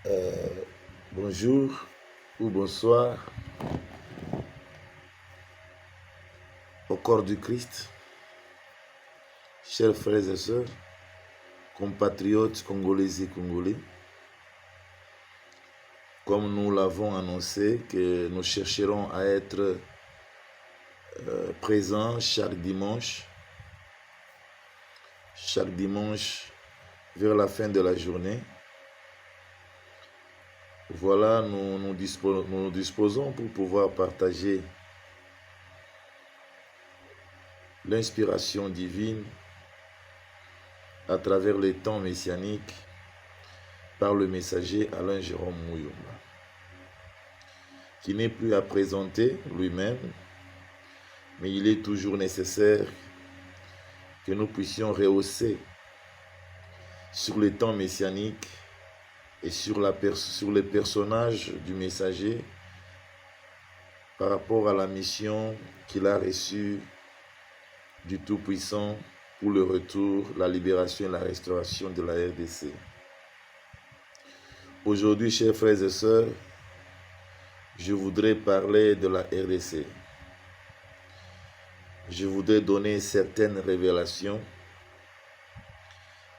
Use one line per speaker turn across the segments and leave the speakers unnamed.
Euh, Bonjour ou bonsoir au corps du Christ, chers frères et sœurs, compatriotes congolais et congolais. Comme nous l'avons annoncé, que nous chercherons à être présents chaque dimanche vers la fin de la journée. Voilà, nous disposons pour pouvoir partager l'inspiration divine à travers les temps messianiques par le messager Alain Jérôme Mouyumba, qui n'est plus à présenter lui-même, mais il est toujours nécessaire que nous puissions rehausser sur les temps messianiques et sur les personnages du messager par rapport à la mission qu'il a reçue du Tout-Puissant pour le retour, la libération et la restauration de la RDC. Aujourd'hui, chers frères et sœurs, je voudrais parler de la RDC. Je voudrais donner certaines révélations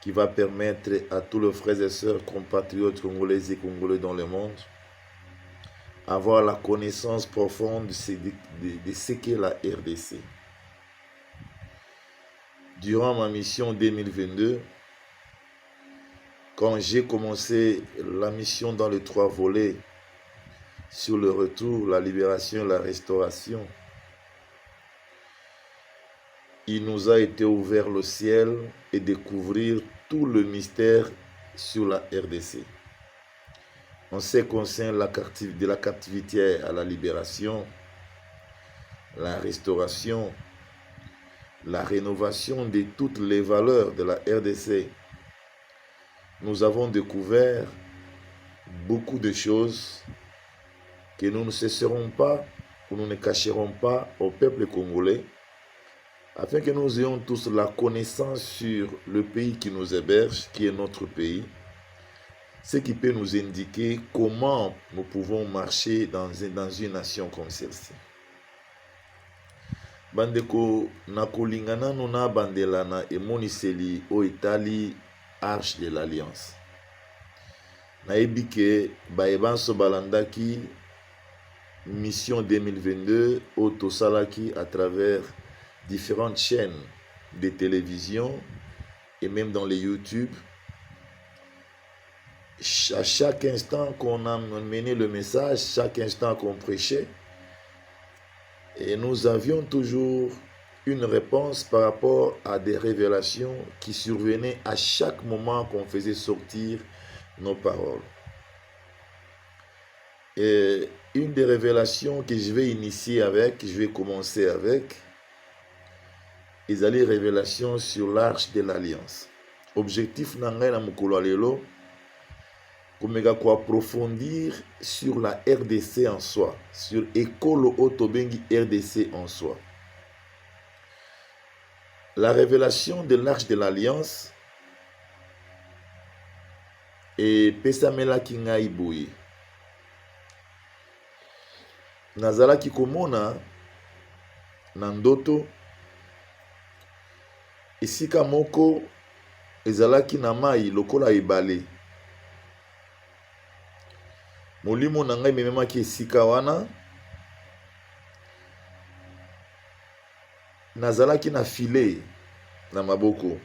qui va permettre à tous les frères et sœurs compatriotes congolais et congolais dans le monde avoir la connaissance profonde de ce qu'est la RDC. Durant ma mission 2022, quand j'ai commencé la mission dans les 3 volets sur le retour, la libération et la restauration, il nous a été ouvert le ciel et découvrir tout le mystère sur la RDC. En ce qui concerne de la captivité à la libération, la restauration, la rénovation de toutes les valeurs de la RDC, nous avons découvert beaucoup de choses que nous ne cesserons pas ou nous ne cacherons pas au peuple congolais, afin que nous ayons tous la connaissance sur le pays qui nous héberge, qui est notre pays, ce qui peut nous indiquer comment nous pouvons marcher dans une nation comme celle-ci. Bandeko nakolingana nuna bandelana emoniseli o etali Arche de l'Alliance. Nayebi ke bayebanso balandaki mission 2022 au tosalaki à travers différentes chaînes de télévision et même dans les YouTube. À chaque instant qu'on a mené le message, chaque instant qu'on prêchait, et nous avions toujours une réponse par rapport à des révélations qui survenaient à chaque moment qu'on faisait sortir nos paroles. Et une des révélations que je vais commencer avec, ils allaient révélation sur l'Arche de l'Alliance. Objectif nangai na mukolo lelo, komeka ko approfondir sur la RDC en soi, sur Ekolo Otobengi RDC en soi. La révélation de l'Arche de l'Alliance et pesamela kingai boye. Nazalaki komona na ndoto esika moko ezalaki na mai lokola ebale. Molimo na ngai mememaki esika wana, nazalaki na filet na maboko.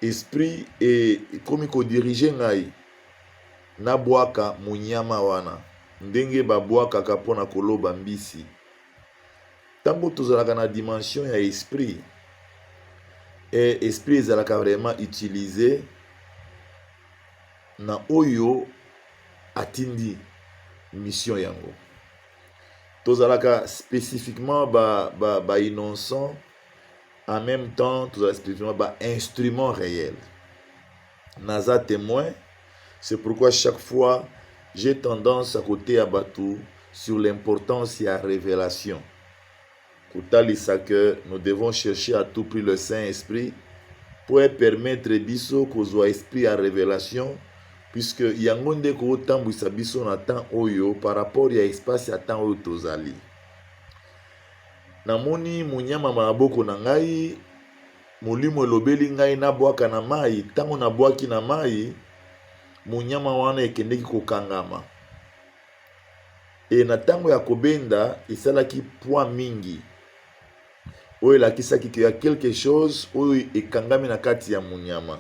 Esprit ekomi kodirige ngai na bwaka munyama wana, ndenge babwakaka mpona koloba mbisi. Ntango tozalaka na dimension ya esprit, et esprit ezalaka vraiment utilisé na oyo atindi mission yango. Tozalaka spécifiquement ba innocent, en même temps tozalaka spécifiquement ba instrument réel. Naza témoin, c'est pourquoi chaque fois j'ai tendance à côté à Batou sur l'importance et la révélation. Kotalisa que nous devons chercher à tout prix le Saint-Esprit pour permettre biso kozwa esprit à révélation puisque yango nde kotambwisa biso na temps oyo par rapport ya espace ya temps oyo tozali. Namoni munyama maboko na ngai, molimo elobeli ngai nabwaka na mai, ntango nabwaki na mai, munyama wana ekendeki kokangama. E na ntango ya kobenda esalaki poids mingi, oyo elakisaki ke ya quelque chose oyo ekangami na kati ya munyama.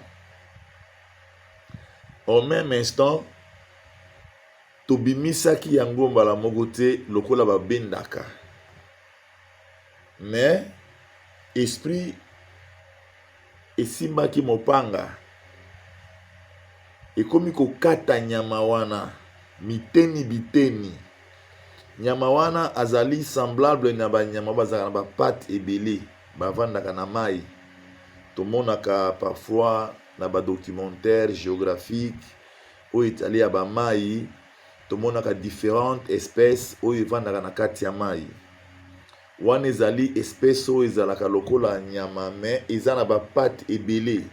En même instant, tobimisaki yango mbala moko te lokola babendaka. Mais esprit esimbaki mopanga, ekomi kokata nyama wana miteni biteni. Nyama wana azali semblable na banyama bazaka na bapate ebele bavandaka na mai. Tomonaka parfois na documentaire géographique oyo etali ya bamai, tomonaka différentes espèces oyo evandaka na kati ya mai. Wana ezali espèce oyo ezalaka lokola nyama mais eza na bapate ebele.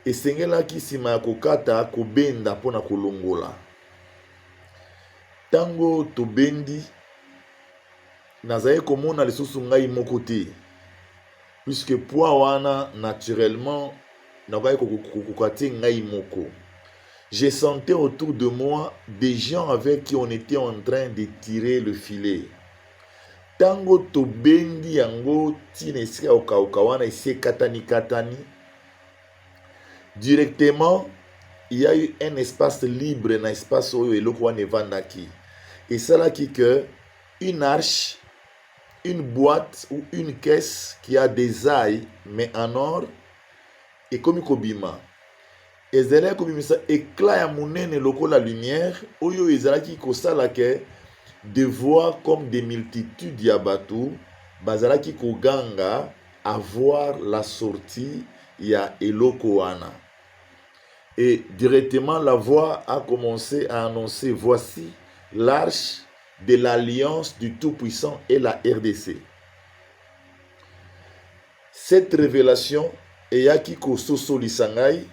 Esengelaki nsima ya kokata kobenda mpona kolongola. Tango tobendi nazali komona lisusu ngai moko te, puisque poids wana naturellement nakai kokokati ngai moko. Je sentais autour de moi des gens avec qui on était en train de tirer le filet. Tango tobendi yango tina esika okauka wana esi katani, directement il y a eu un espace libre na espace oyo eloko wana evandaki. Et ça là que une arche, une boîte ou une caisse qui a des ailes mais en or et comme kobima. Ezela kobimisa éclat ya monene lokola lumière oyo ezalaki kosala ke de voir comme des multitudes ya bato bazalaki koganga avoir la sortie ya eloko wana. Et directement la voix a commencé à annoncer: voici l'arche de l'alliance du Tout-Puissant et la RDC. Cette révélation eyaki kososolisa ngai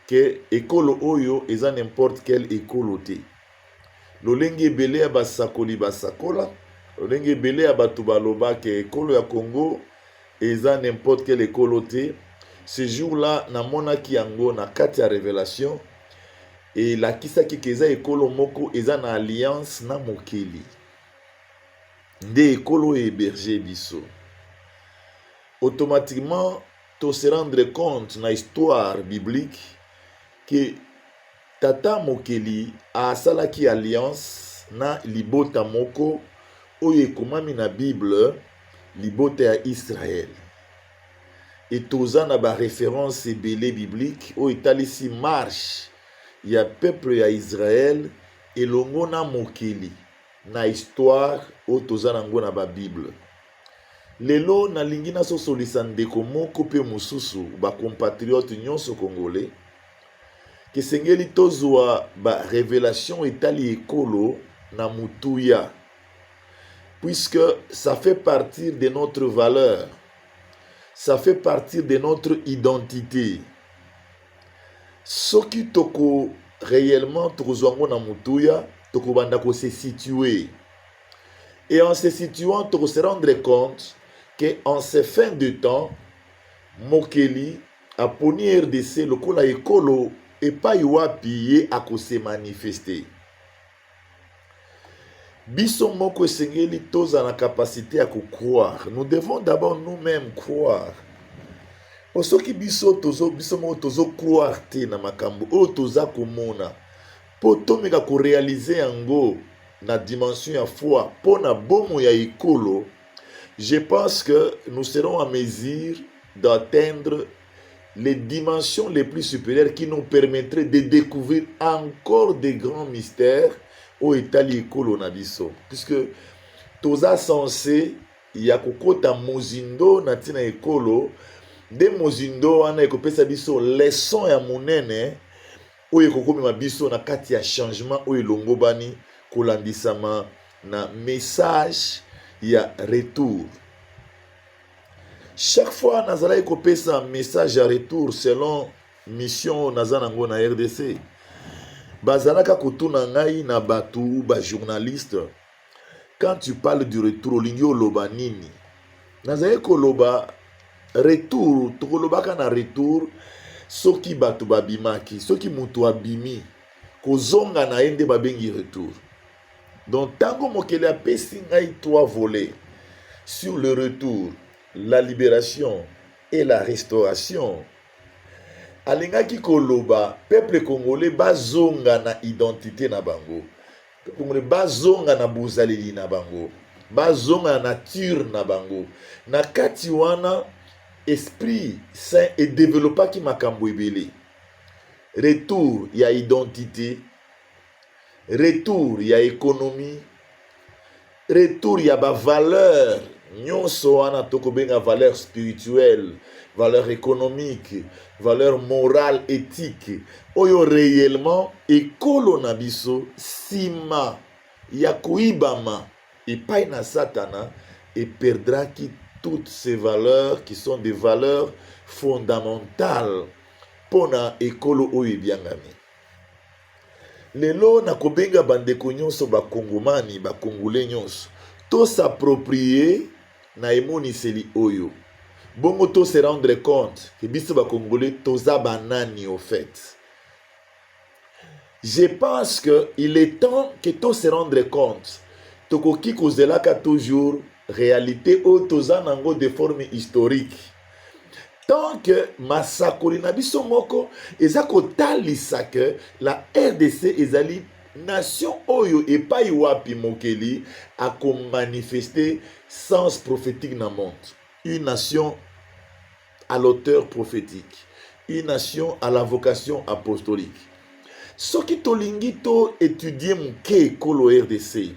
que ekolo oyo eza n'importe quel ekolo te. Lolenge ebele ya basakoli basakola, lolenge ebele ya bato baloba ke ekolo ya Congo eza n'importe quel ekolo te. Ce jour-là namonaki yango na kati ya révélation et lakisaki ke eza ekolo moko eza na alliance na mokeli. Nde ekolo héberger biso. Automatiquement to se rendre compte na histoire biblique que tata mokeli asalaki alliance na libota moko oyo ekomami na Bible, libota ya Israël. Et toza na ba référence ebele biblique oyo etalisi marche ya peuple ya Israël elongo na mokeli na histoire oyo toza nango na ba Bible. Lelo nalingi nasosolisa ndeko moko pe mosusu ba compatriote nyonso congolais kesengeli tozwa ba révélation etali ekolo na mutuya, puisque ça fait partie de notre valeur, ça fait partie de notre identité. Soki toko réellement tokozwa ngo na mutuya, toko banda ko se situer. Et en se situant, toko se rendre compte que en ces fins de temps, mokeli aponi RDC lokola ekolo epai wapi ye akose manifester. Biso moko esengeli toza na capacité à croire. Nous devons d'abord nous-mêmes croire. Osoki biso moko tozo croire te na makambo oyo toza komona, po tomeka ko réaliser yango na dimension ya foi po na bomo ya ekolo. Je pense que nous serons en mesure d'atteindre les dimensions les plus supérieures qui nous permettraient de découvrir encore des grands mystères au etali ekolo na biso, puisque toza censé ya kokota mozindo na tina ekolo de mozindo wana ekopesa biso leçon ya monene oyo ekokomema biso na kati ya changement oyo elongobani kolandisama na message ya retour. Chaque fois nazala ekopesa message à retour selon mission naza nango na RDC. Bazalaka kotuna ngai na batu ba journaliste. Quand tu parles du retour olingi oloba nini? Nazaye koloba retour, tokolobaka na retour soki batu babimaki, soki mutu abimi kozonga na ende babengi retour. Donc tango mokele apesi ngai 3 volets sur le retour, la libération et la restauration. Alingaki koloba peuple congolais bazonga na identité na bango. Congolais bazonga na bozaleli na bango. Bazonga na nature na bango. Na kati wana esprit saint et développaki makambo ebele. Retour ya identité, retour ya économie, retour ya ba valeur nyonso wana tokobenga valeur spirituelle, valeur économique, valeur morale, éthique, oyo réellement ekolo na biso sima ya kuibama epai na satana et perdra qui toutes ces valeurs qui sont des valeurs fondamentales pona ekolo oyo ebiangami. Lelo nakobenga bandeko nyonso bakongomani bakongole nyonso to s'approprier na emoniseli oyo bongo to se rendre compte que biso bakongolais toza banani au fait. Je pense que il est temps que to se rendre compte tokoki kozelaka toujours réalité oyo toza nango de forme historique. Tant que masakoli na biso moko eza kotalisa que la RDC ezali nation oyo epai wapi mokeli a manifester sens prophétique na monde. Une nation à l'auteur prophétique, une nation à la vocation apostolique. Soki tolingi to étudier moke ekolo RDC,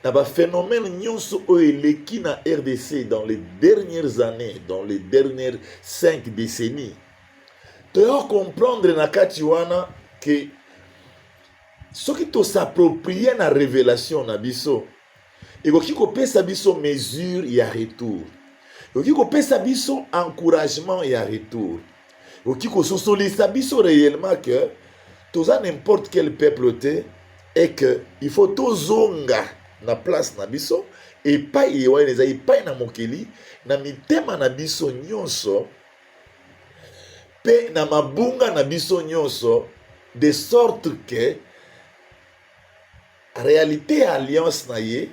na ba phénomène nyonso oyo eleki na RDC dans les dernières années, dans les dernières 5 décennies, toyo comprendre na kati wana que soki to s'approprier na révélation na biso, ekoki kopesa biso mesure ya retour, ekoki kopesa biso encouragement ya retour, ekoki kososolisa biso réellement que toza n'importe quel peuple te et que il faut tozonga na place na biso epai ewana eza epai na mokili na mitema na biso nyonso pe na mabunga na biso nyonso, de sorte que réalité alliance na ye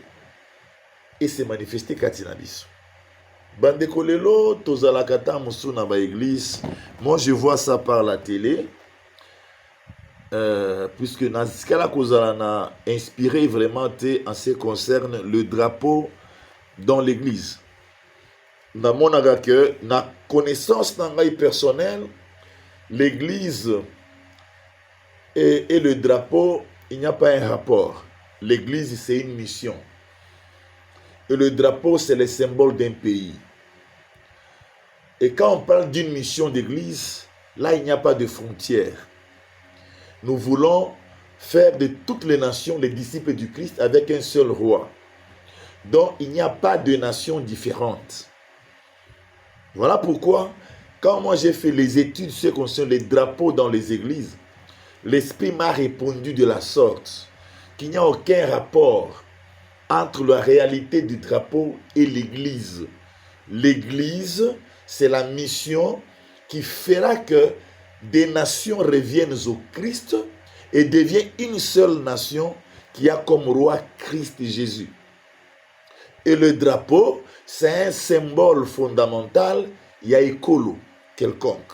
et se manifester kati na biso. Bandeko lelo tozalaka ta mosu na ba église, moi je vois ça par la télé. Puisque Nazikala Kozalana inspiré vraiment en ce qui concerne le drapeau dans l'église. Dans mon que na connaissance personnelle, l'église et le drapeau, il n'y a pas un rapport. L'église, c'est une mission. Et le drapeau, c'est le symbole d'un pays. Et quand on parle d'une mission d'église, là, il n'y a pas de frontières. Nous voulons faire de toutes les nations les disciples du Christ avec un seul roi. Donc, il n'y a pas de nations différentes. Voilà pourquoi, quand moi j'ai fait les études sur ce qui concerne les drapeaux dans les églises, l'Esprit m'a répondu de la sorte qu'il n'y a aucun rapport entre la réalité du drapeau et l'église. L'église, c'est la mission qui fera que des nations reviennent au Christ et deviennent une seule nation qui a comme roi Christ Jésus. Et le drapeau, c'est un symbole fondamental, il y a écolo quelconque.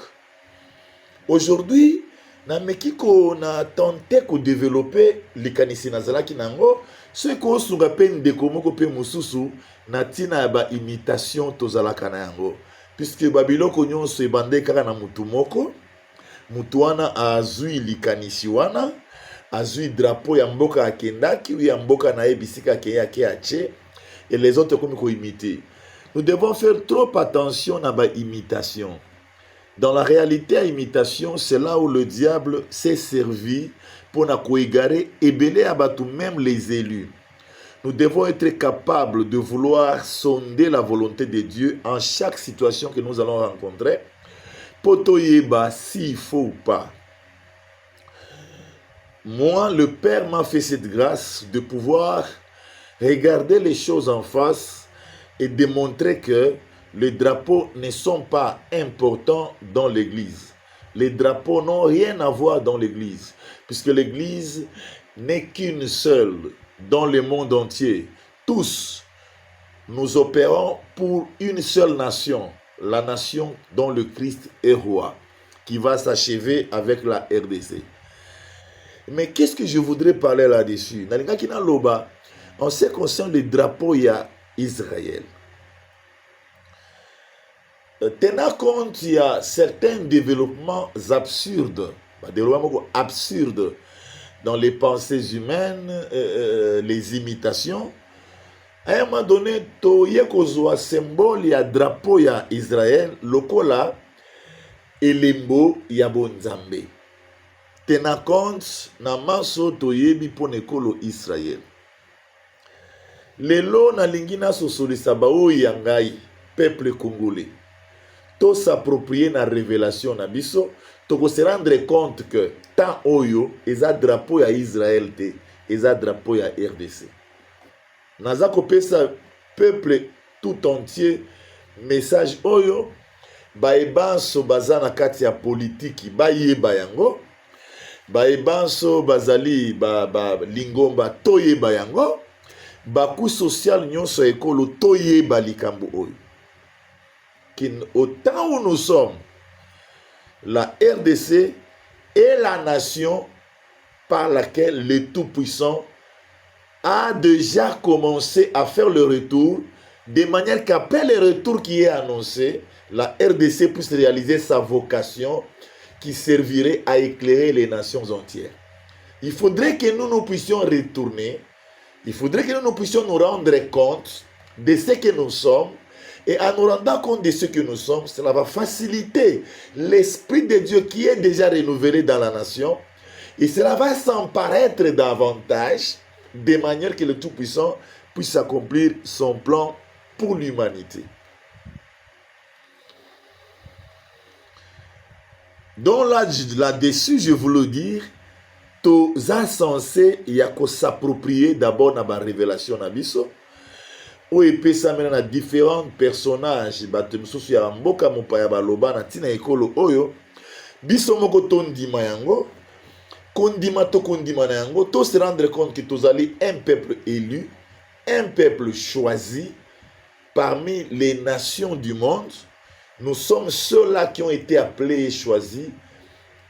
Aujourd'hui, on a tenté de développer les kanisi nazalaki nango, ce qu'on se peine de komoko pe mususu na tina ba imitation tozalaka na yango, puisque babiloko nyonso ebande kaka na mutu moko. Mutuana azui likanisi wana, azui drapeau ya mboka akendaki ou ya mboka na ebisika ke ache, et les autres comme ko imiter. Nous devons faire trop attention à la imitation. Dans la réalité à imitation, c'est là où le diable s'est servi pour na ko égarer et belé abatou même les élus. Nous devons être capables de vouloir sonder la volonté de Dieu en chaque situation que nous allons rencontrer, Potoyeba, s'il faut ou pas. Moi, le Père m'a fait cette grâce de pouvoir regarder les choses en face et démontrer que les drapeaux ne sont pas importants dans l'Église. Les drapeaux n'ont rien à voir dans l'Église, puisque l'Église n'est qu'une seule dans le monde entier. Tous, nous opérons pour une seule nation, la nation dont le Christ est roi, qui va s'achever avec la RDC. Mais qu'est-ce que je voudrais parler là-dessus? En ce qui concerne le drapeau, il y a Israël. Tenant compte, il y a certains développements absurdes dans les pensées humaines, les imitations. À un moment donné, il y a un symbole, il y a drapeau, il y a Israël, lokola, et lembo, il y a bonzambe. Tenant compte, na maso toyebi ponekolo Israël. Lelo na lingina sosolisa bao yangai, peuple congolais. To s'approprier na révélation na biso, to se rendre compte que tant oyo, eza drapeau ya Israël te, eza drapeau ya RDC. Naza kopesa peuple tout entier message oyo, baebanso baza na kati ya politiki, bayeba yango, baebanso bazali lingomba toyeba yango, baku social nyonso ekolo toyeba likambo oyo. Au temps où nous sommes, la RDC est la nation par laquelle le Tout-Puissant a déjà commencé à faire le retour, de manière qu'après le retour qui est annoncé, la RDC puisse réaliser sa vocation qui servirait à éclairer les nations entières. Il faudrait que nous puissions retourner, il faudrait que nous puissions nous rendre compte de ce que nous sommes, et en nous rendant compte de ce que nous sommes, cela va faciliter l'Esprit de Dieu qui est déjà renouvelé dans la nation, et cela va s'emparaître davantage, de manière que le Tout-Puissant puisse accomplir son plan pour l'humanité. Donc là-dessus, je voulais dire, tous insensés, il y a qu'à s'approprier d'abord dans la révélation d'Abisso, où il peut s'amener à différents personnages, il y a mboka mopaya baloba na tina ekolo oyo, biso moko tondima yango, kondima to kondima na yango, to se rendre compte que tous allez un peuple élu, un peuple choisi parmi les nations du monde. Nous sommes ceux-là qui ont été appelés et choisis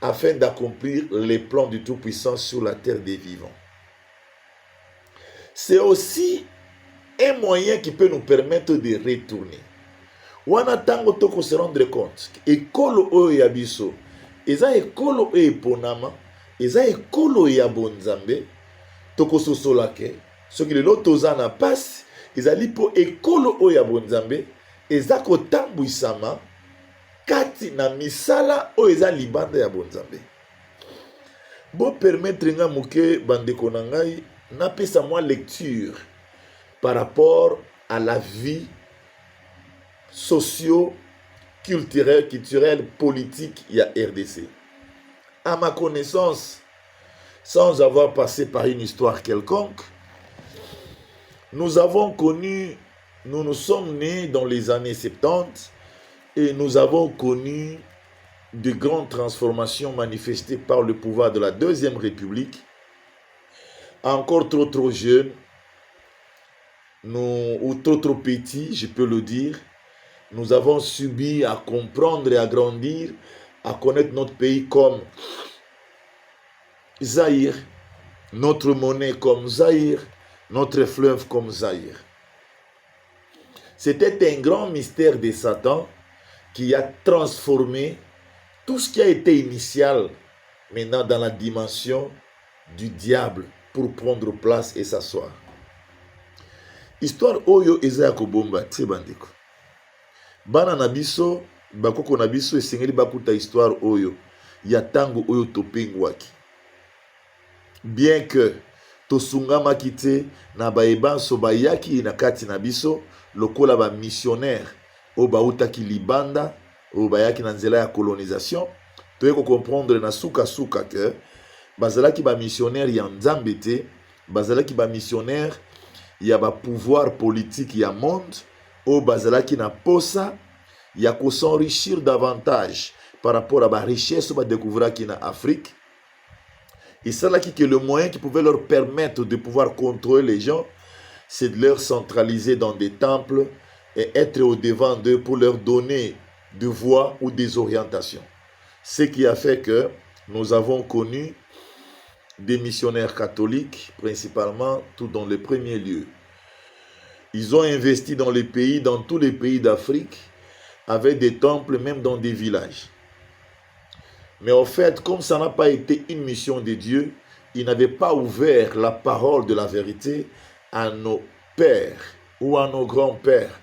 afin d'accomplir les plans du Tout-Puissant sur la terre des vivants. C'est aussi un moyen qui peut nous permettre de retourner. Wana tango toko se rendre compte ekolo oyo ya biso eza ekolo oyo eponama, eza ekolo ya bonzambe, toko sosola ke soki lelo toza na pasi ezali po ekolo oyo ya bonzambe eza kotambwisama kati na misala oyo eza libanda ya bonzambe. Bo permettre nga muke bandeko na ngai napesa mwa lecture par rapport à la vie socio-culturelle, politique, il y a RDC. À ma connaissance, sans avoir passé par une histoire quelconque, nous nous sommes nés dans les années 70 et nous avons connu de grandes transformations manifestées par le pouvoir de la Deuxième République. Encore trop jeunes, ou trop petits, je peux le dire, nous avons subi à comprendre et à grandir, à connaître notre pays comme Zaïre, notre monnaie comme Zaïre, notre fleuve comme Zaïre. C'était un grand mystère de Satan qui a transformé tout ce qui a été initial maintenant dans la dimension du diable pour prendre place et s'asseoir. Histoire oyo eza ya kobomba te bandeko. Bana na biso, bakoko na biso esengeli bakuta histoire oyo ya tango oyo topengwaki. Bien que tosungamaki te na baebanso bayaki na kati na biso lokola ba missionnaire o bautaki libanda ou bayaki na nzela ya colonisation, toye ko comprendre na suka suka que bazalaki ba missionnaire ya nzambe te, bazalaki ba missionnaire ya ba pouvoir politique ya monde, ou bazalaki na posa ya ko s'enrichir davantage par rapport à la richesse ou découvrir qui en Afrique. Et c'est là que le moyen qui pouvait leur permettre de pouvoir contrôler les gens, c'est de leur centraliser dans des temples et être au devant d'eux pour leur donner des voies ou des orientations. Ce qui a fait que nous avons connu des missionnaires catholiques, principalement tout dans les premiers lieux. Ils ont investi dans les pays, dans tous les pays d'Afrique, avec des temples, même dans des villages. Mais en fait, comme ça n'a pas été une mission de Dieu, il n'avait pas ouvert la parole de la vérité à nos pères ou à nos grands-pères.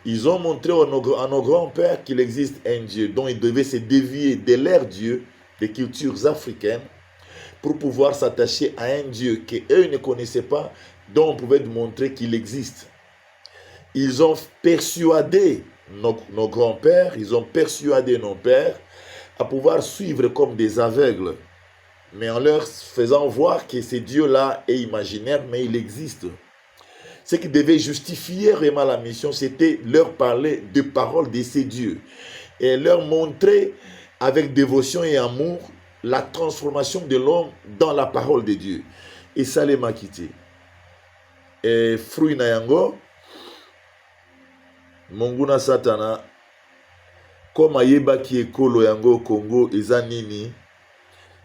Ils ont montré à nos grands-pères qu'il existe un Dieu dont ils devaient se dévier de leur Dieu, des cultures africaines, pour pouvoir s'attacher à un Dieu qu'eux ne connaissaient pas, dont on pouvait montrer qu'il existe. Ils ont persuadé nos grands-pères, ils ont persuadé nos pères à pouvoir suivre comme des aveugles, mais en leur faisant voir que ce Dieu-là est imaginaire, mais il existe. Ce qui devait justifier vraiment la mission, c'était leur parler de paroles de ces dieux et leur montrer avec dévotion et amour la transformation de l'homme dans la parole de Dieu. Et ça les m'a quitté. Et fruit na yango, Monguna Satana, comme ayeba ki ekolo yango Congo eza nini,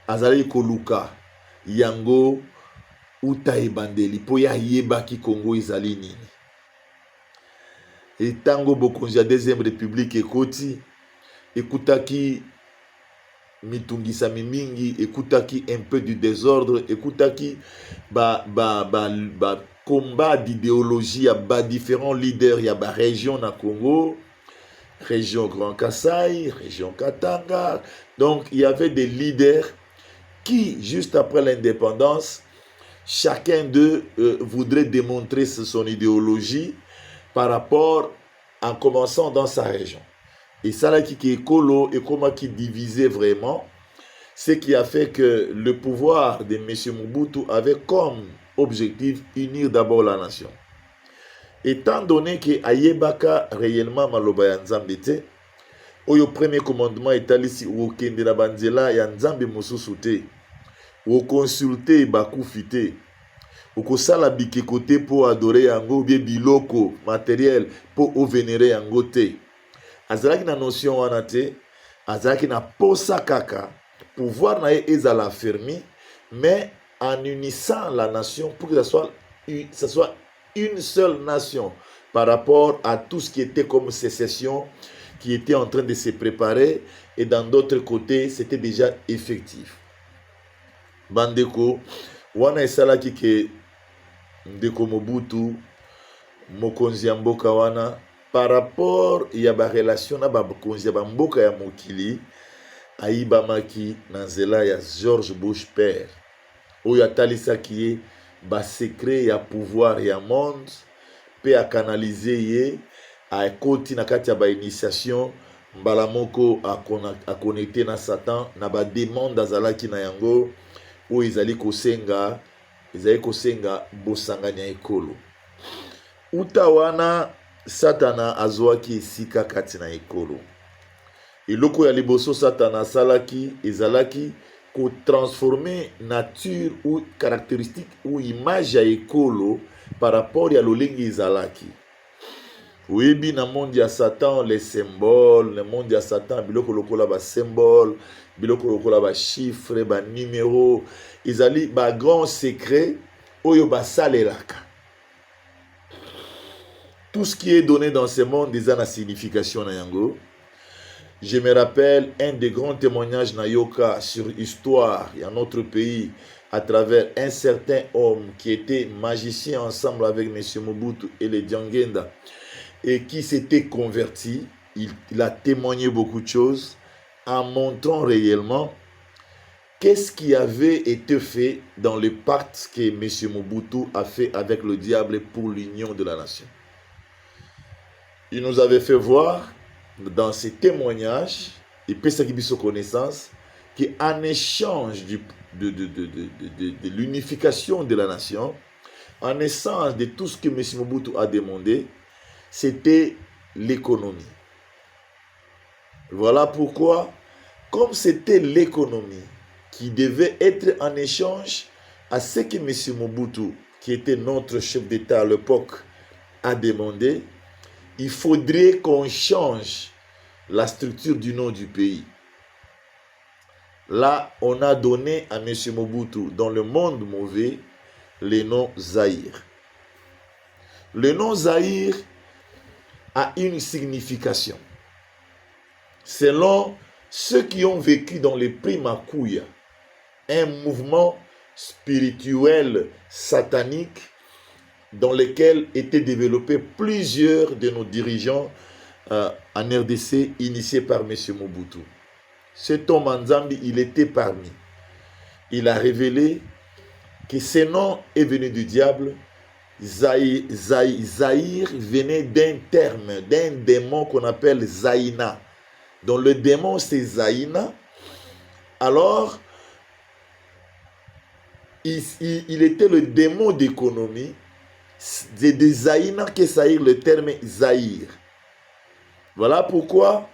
azali koluka yango uta ebandeli po ya yeba ki Congo ezali nini. Et tango bokonzi ya deuxième république ekoti, ekutaki mitungisa mingi, ekutaki un peu du désordre, ekutaki combat d'idéologie ya ba différents leaders ya ba région na Congo, région Grand Kassai, région Katanga. Donc il y avait des leaders qui, juste après l'indépendance, chacun d'eux voudrait démontrer son idéologie par rapport en commençant dans sa région. Et ça là qui est écolo et comment qui divisait vraiment, ce qui a fait que le pouvoir de M. Mobutu avait comme objectif unir d'abord la nation. Étant donné que ayebaka réellement maloba ya nzambe te, oyo premier commandement etalisi okende na banzela ya nzambe mosusu te, okonsulte bakufi te, okosala bikeko te po adorer yango bien biloko matériel po ovénérer yango te. Azalaki na notion wana te, azalaki na posa kaka, pouvoir na ye ezala fermi, mais en unissant la nation pour que ça soit une seule nation par rapport à tout ce qui était comme sécession qui était en train de se préparer, et dans d'autres côtés c'était déjà effectif. Bandeko wana esalaki ke ndeko Mobutu mokonzi ya mboka wana par rapport ya ba relation na ba mokonzi ya mboka ya mokili ayibamaki na nzela ya George Bush père oyo atalisaki ye ba secret ya pouvoir ya monde pe a canaliser ye a koti na kati ya ba initiation mbala moko a connecté na Satan na ba demande azalaki na yango oyo ezali kosenga bosanganya ekolo. Uta wana Satana azwaki esika kati na ekolo. Eloko ya liboso Satana asalaki ezalaki ko transformer nature ou caractéristique ou image ya ekolo par rapport ya lolingi ezalaki. Oyebi na monde ya Satan les symboles, le monde ya Satan biloko lokola ba symbole, biloko lokola ba chiffre, ba numéro, ezali ba grand secret oyo ba salelaka. Tout ce qui est donné dans ce monde eza na signification na yango. Je me rappelle un des grands témoignages Nayoka sur l'histoire de notre pays à travers un certain homme qui était magicien ensemble avec M. Mobutu et les Diangenda et qui s'était converti. Il a témoigné beaucoup de choses en montrant réellement qu'est-ce qui avait été fait dans le pacte que M. Mobutu a fait avec le diable pour l'union de la nation. Il nous avait fait voir dans ses témoignages, il peut s'acquérir sa connaissance, qu'en échange de l'unification de la nation, en essence de tout ce que M. Mobutu a demandé, c'était l'économie. Voilà pourquoi, comme c'était l'économie qui devait être en échange à ce que M. Mobutu, qui était notre chef d'État à l'époque, a demandé, il faudrait qu'on change la structure du nom du pays. Là, on a donné à M. Mobutu, dans le monde mauvais, le nom Zaïre. Le nom Zaïre a une signification. Selon ceux qui ont vécu dans les Primakouya, un mouvement spirituel satanique dans lequel étaient développés plusieurs de nos dirigeants en RDC initiés par M. Mobutu. Cet homme en Zambie, il était parmi. Il a révélé que ce nom est venu du diable. Zaïre venait d'un terme, d'un démon qu'on appelle Zaïna. Donc le démon c'est Zaïna. Alors, il était le démon d'économie. C'est de Zaïna que s'aïr le terme Zaïre. Voilà pourquoi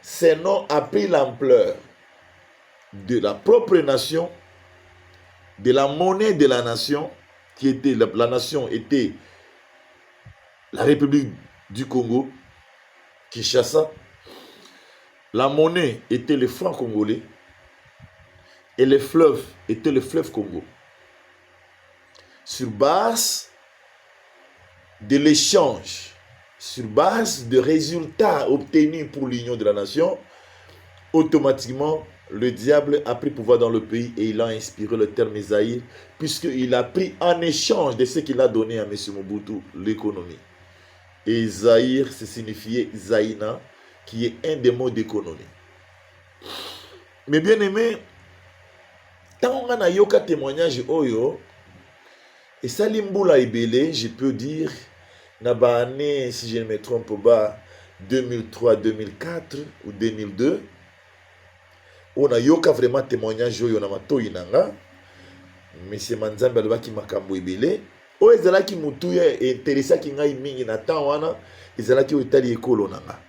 ce nom a pris l'ampleur de la propre nation, de la monnaie de la nation, qui était la nation était la République du Congo, Kinshasa. La monnaie était le franc congolais et le fleuve était le fleuve Congo. Sur base de l'échange, sur base de résultats obtenus pour l'union de la nation, automatiquement, le diable a pris pouvoir dans le pays et il a inspiré le terme Zaïre, puisqu'il a pris en échange de ce qu'il a donné à M. Mobutu, l'économie. Et Zaïre, c'est signifié Zaïna, qui est un des mots d'économie. Mais bien aimé, tant qu'on a yoka témoignage oyo, et Salimbula Ibele, je peux dire, na année, si je ne me trompe pas, 2003, 2004 ou 2002, on a yoka vraiment témoignage oyo na matoi nanga, Monsieur Manzambe alobaki makambo ebele, o ezalaki mutu ya interesaki ngai mingi na temps wana, ezalaki otali ekolo nanga.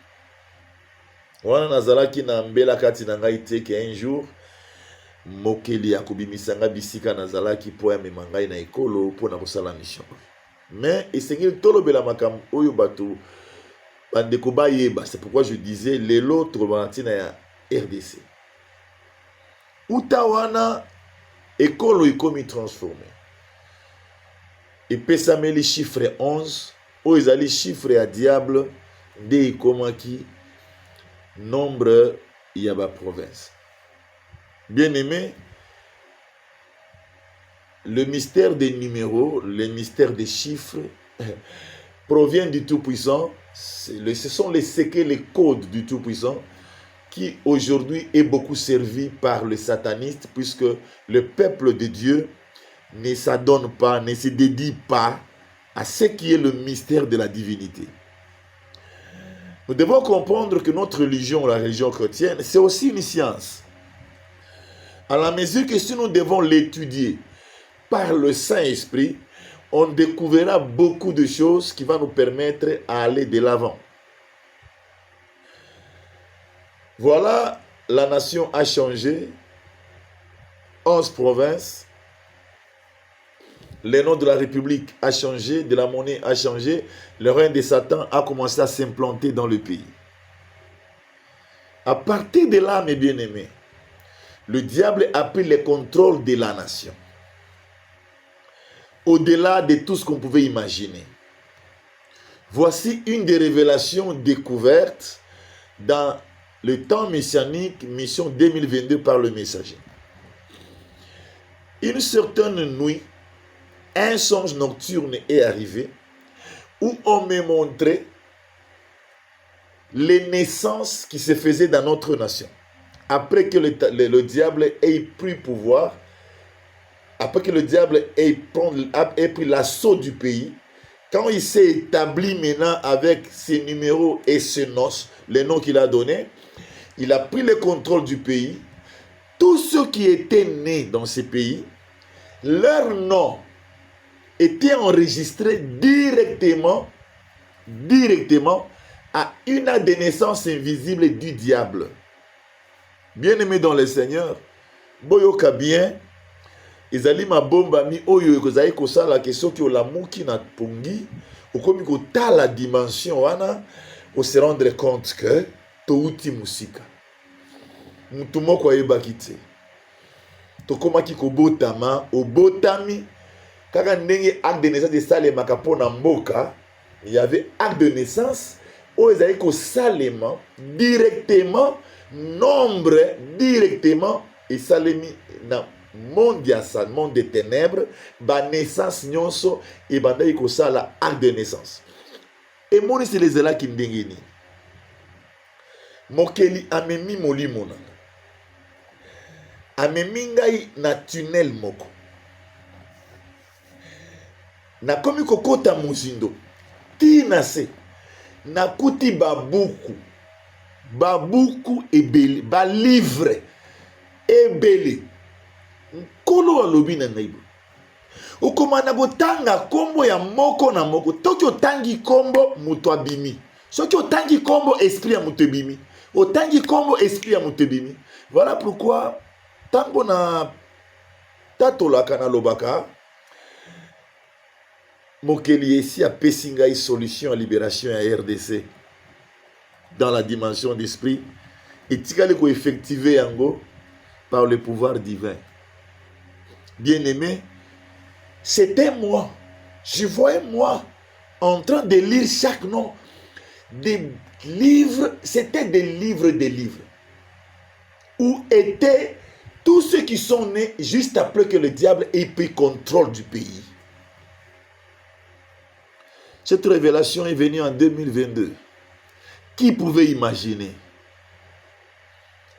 Wana nazalaki na mbela kati na ngai te ke un jour mokeli akobimisa nga bisika nazalaki po ya mema ngai na ekolo po na kosala mission. Mais esengeli tolobela makambo oyo bato bandeko bayeba, c'est pourquoi je disais lelo tolobana ya RDC. Uta wana ekolo ikomi transformé. Epesameli chiffre 11 oyo ezali chiffre ya diable nde ikomaki nombre ya ba province. Bien aimé, le mystère des numéros, le mystère des chiffres provient du Tout-Puissant. Ce sont les secrets, les codes du Tout-Puissant qui aujourd'hui est beaucoup servi par les satanistes, puisque le peuple de Dieu ne s'adonne pas, ne se dédie pas à ce qui est le mystère de la divinité. Nous devons comprendre que notre religion, la religion chrétienne, c'est aussi une science. À la mesure que si nous devons l'étudier par le Saint-Esprit, on découvrira beaucoup de choses qui vont nous permettre d'aller de l'avant. Voilà, la nation a changé, 11 provinces, le nom de la République a changé, de la monnaie a changé, le règne de Satan a commencé à s'implanter dans le pays. À partir de là, mes bien-aimés, le diable a pris le contrôle de la nation. Au-delà de tout ce qu'on pouvait imaginer. Voici une des révélations découvertes dans le temps messianique, mission 2022 par le messager. Une certaine nuit, un songe nocturne est arrivé où on me montrait les naissances qui se faisaient dans notre nation. Après que le diable ait pris pouvoir, après que le diable ait pris l'assaut du pays, quand il s'est établi maintenant avec ses numéros et ses noms, les noms qu'il a donnés, il a pris le contrôle du pays. Tous ceux qui étaient nés dans ces pays, leurs noms étaient enregistrés directement à une date de naissance invisible du diable. Bien-aimés dans le Seigneur, boyoka bien, ezali mabomba mi oyo ekozali kosala ke soki olamuki na pongi, okomi kotala dimension wana, se rendre compte que touti musika. Mutu moko ayebaki te. Tokomaki kobotama, obotami, kaka ndenge acte de naissance esalemaka mpona mboka, il y avait acte de naissance, oyo ezali kosalema directement, nombre directement esalemi na monde ya sa, monde des ténèbres, ba naissance nyonso ebandaki kosala acte de naissance. Emonisi ezalaki ndenge nini? Mokeli amemi molimo nanga, amemi ngai na tunnel moko, nakomi kokota mozindo tina se, nakuti babuku ebele, balivre ebele. Nkolo alobi na ngai, okomana kotanga kombo ya moko na moko. Toki otangi kombo, mutu abimi. Soki otangi kombo, esprit ya mutu ebimi. Otangi kombo, esprit ya mutu ebimi. Voilà pourquoi tango na tatolaka na lobaka, mokeli esi apesi ngai solution à libération à RDC dans la dimension d'esprit, etikali ko effectuer yango par le pouvoir divin. Bien-aimé, c'était moi. Je voyais moi en train de lire chaque nom des livres. C'était des livres, où étaient tous ceux qui sont nés juste après que le diable ait pris contrôle du pays. Cette révélation est venue en 2022. Qui pouvait imaginer?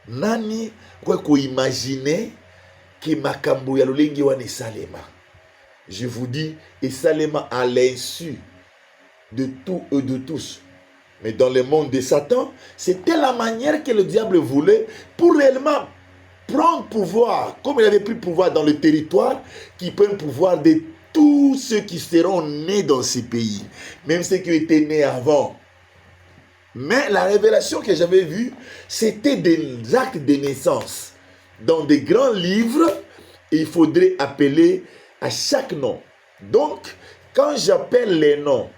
Nani kwa imaginer que makambo ya lolengi wana esalema? Je vous dis, esalema à l'insu de tout et de tous. Mais dans le monde de Satan, c'était la manière que le diable voulait pour réellement prendre pouvoir, comme il avait pris pouvoir dans le territoire, qu'il prenne pouvoir de tous ceux qui seront nés dans ces pays, même ceux qui étaient nés avant. Mais la révélation que j'avais vue, c'était des actes de naissance. Dans des grands livres, il faudrait appeler à chaque nom. Donc, quand j'appelle les noms,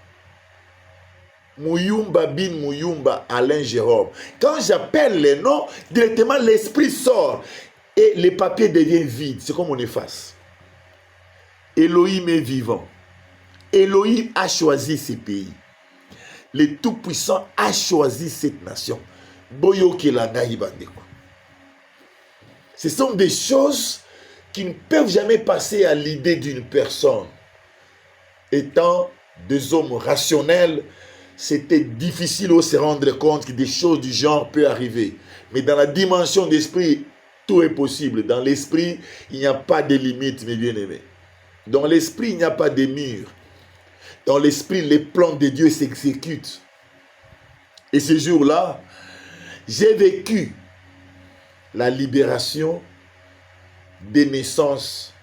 Muyumba bin Muyumba Alain Jérôme, quand j'appelle les noms, directement l'esprit sort et le papier devient vide. C'est comme on efface. Elohim est vivant. Elohim a choisi ces pays. Le Tout-Puissant a choisi cette nation. Ce sont des choses qui ne peuvent jamais passer à l'idée d'une personne. Étant des hommes rationnels, c'était difficile de se rendre compte que des choses du genre peuvent arriver. Mais dans la dimension d'esprit, tout est possible. Dans l'esprit, il n'y a pas de limite, mes bien-aimés. Dans l'esprit, il n'y a pas de mur. Dans l'esprit, les plans de Dieu s'exécutent. Et ce jour-là, j'ai vécu la libération des naissances,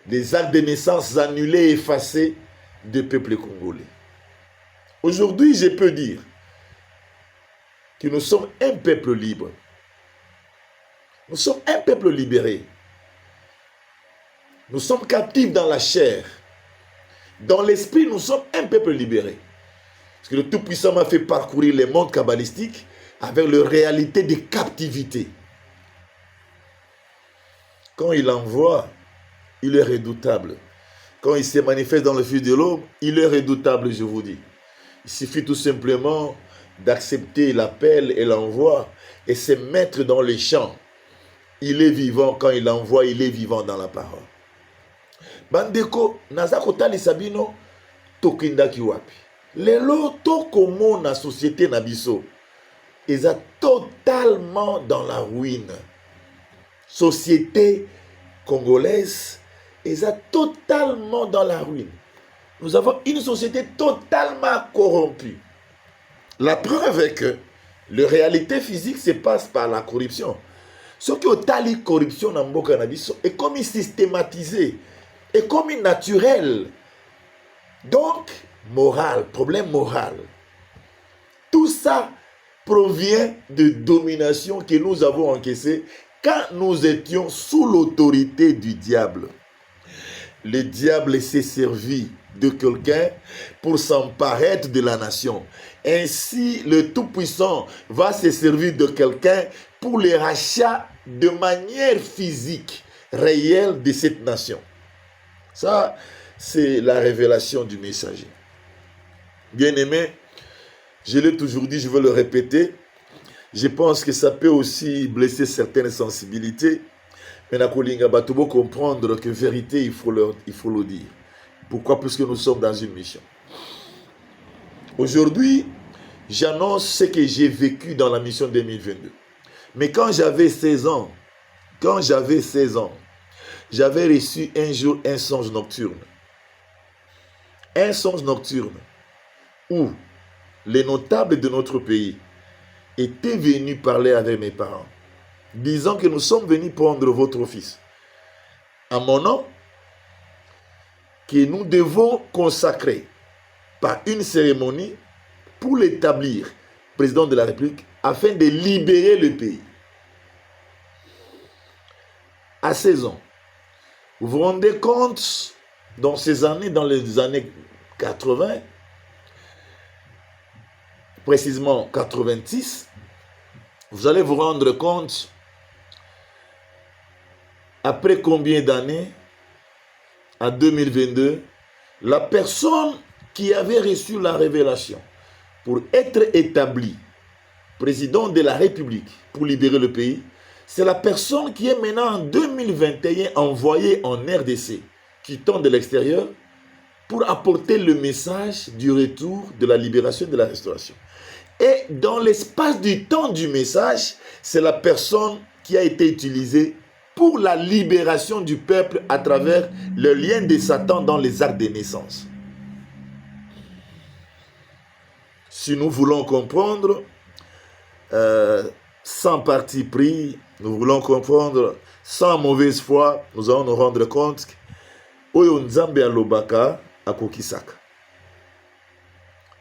des actes de naissance annulés et effacés du peuple congolais. Aujourd'hui, je peux dire que nous sommes un peuple libre. Nous sommes un peuple libéré. Nous sommes captifs dans la chair. Dans l'esprit, nous sommes un peuple libéré. Parce que le Tout-Puissant m'a fait parcourir les mondes kabbalistiques avec leur réalité de captivité. Quand il envoie, il est redoutable. Quand il se manifeste dans le Fils de l'homme, il est redoutable, je vous dis. Il suffit tout simplement d'accepter l'appel et l'envoi et se mettre dans les champs. Il est vivant quand il envoie, il est vivant dans la parole. Bandeko, nazakota lisabino, tokindaki wapi. Lelo tokomo na société nabiso. Ils sont totalement dans la ruine. Société congolaise, ils sont totalement dans la ruine. Nous avons une société totalement corrompue. La preuve est que la réalité physique se passe par la corruption. Ce qui est la corruption dans le cannabis est comme systématisé, est comme naturel. Donc, moral, problème moral. Tout ça provient de domination que nous avons encaissée quand nous étions sous l'autorité du diable. Le diable s'est servi de quelqu'un pour s'emparer de la nation. Ainsi, le Tout-Puissant va se servir de quelqu'un pour le rachat de manière physique, réelle de cette nation. Ça, c'est la révélation du messager. Bien-aimé, je l'ai toujours dit, je veux le répéter. Je pense que ça peut aussi blesser certaines sensibilités. Mais Nakolinga Batubo comprendre que vérité, il faut le dire. Pourquoi? Puisque nous sommes dans une mission. Aujourd'hui, j'annonce ce que j'ai vécu dans la mission 2022. Mais quand j'avais 16 ans, j'avais reçu un jour un songe nocturne. Un songe nocturne où les notables de notre pays étaient venus parler avec mes parents, disant que nous sommes venus prendre votre fils à mon nom, que nous devons consacrer par une cérémonie pour l'établir président de la République afin de libérer le pays. À 16 ans, vous vous rendez compte, dans les années 80, précisément 86, vous allez vous rendre compte, après combien d'années, en 2022, la personne qui avait reçu la révélation pour être établi président de la République pour libérer le pays, c'est la personne qui est maintenant en 2021 envoyée en RDC, quittant de l'extérieur, pour apporter le message du retour, de la libération, de la restauration. Et dans l'espace du temps du message, c'est la personne qui a été utilisée pour la libération du peuple à travers le lien de Satan dans les actes de naissance. Si nous voulons comprendre, sans parti pris, nous voulons comprendre sans mauvaise foi, nous allons nous rendre compte que Oyo Nzambe alobaka akokisaka.